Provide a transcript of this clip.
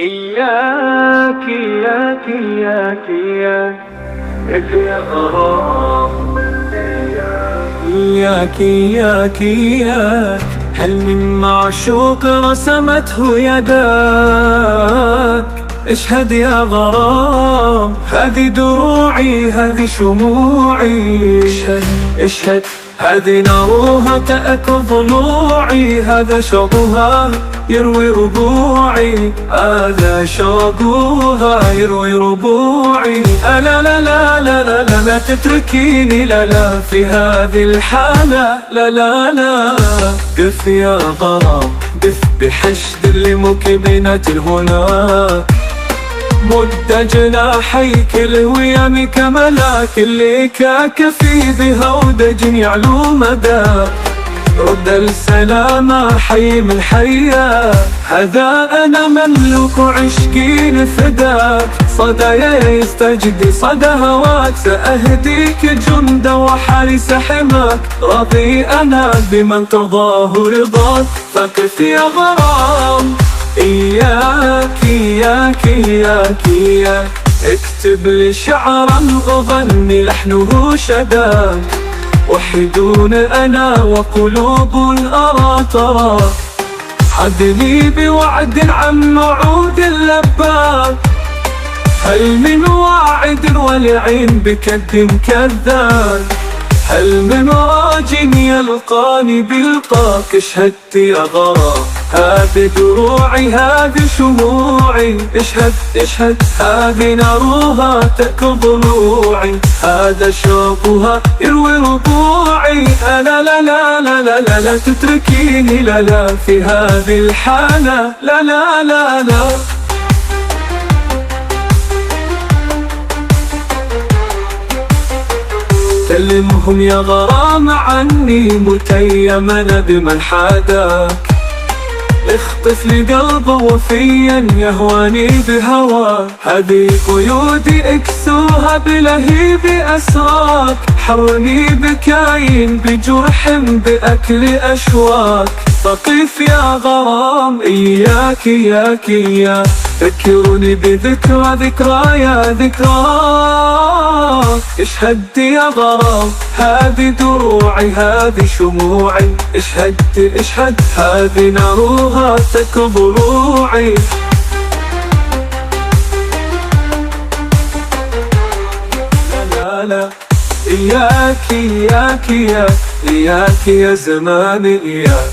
إياك إياك إياك إياك يا غرام، إياك إياك إياك. هل من معشوق رسمته يداك؟ اشهد يا غرام، هذه دروعي هذه شموعي. اشهد اشهد، هذه نارها تأكل ضلوعي. هذا شوقها يروي ربوعي، هذا شوقها يروي ربوعي. لا لا لا لا لا لا لا تتركيني، لا لا في هذه الحالة، لا لا لا. قف يا غرام قف بحشد لمكبنة الهنا، مد جناحيك الويم كملاك اللي كاك في بهودج يعلو مدى. رد السلام حي من حيا، هذا أنا مملوك عشقي فداك. صدى يستجدي صدى هواك، سأهديك جند وحارس حماك. راضي أنا بمن ترضاه رضاك، فقف يا غرام. إياك إياك إياك إياك، اكتب لي شعرا أغني لحنه شداك. وحدون أنا وقلوب أرى تراك، عدني بوعد عن موعود لباك. هل من واعد ولعين بكد كذاب؟ هل من راج يلقاني بلقاك؟ اشهدت يا غرام، هذه دروعي هذه شموعي. اشهد اشهد، هذه نارها تأكل ضلوعي. هذا شوقها يروي ربوعي. لا لا لا لا لا لا لا تتركيني، لا لا في هذه الحالة، لا لا لا لا. سلمهم يا غرام عني متيمنا بمن حاداك. اخطف لي قلبه وفيا يهواني بهواك. هذه قيودي اكسوها بلهيب اسراك. حرني بكاين بجرح بأكل اشواك. فقف يا غرام، إياك إياك إياك. ذكرني بذكرى ذكرايا ذكراك. اشهد يا غرام، هذه دروعي هذه شموعي. اشهد اشهد، هذه نارها تأكل ضلوعي. لا لا، إياك إياك إياك إياك يا زمان إياك.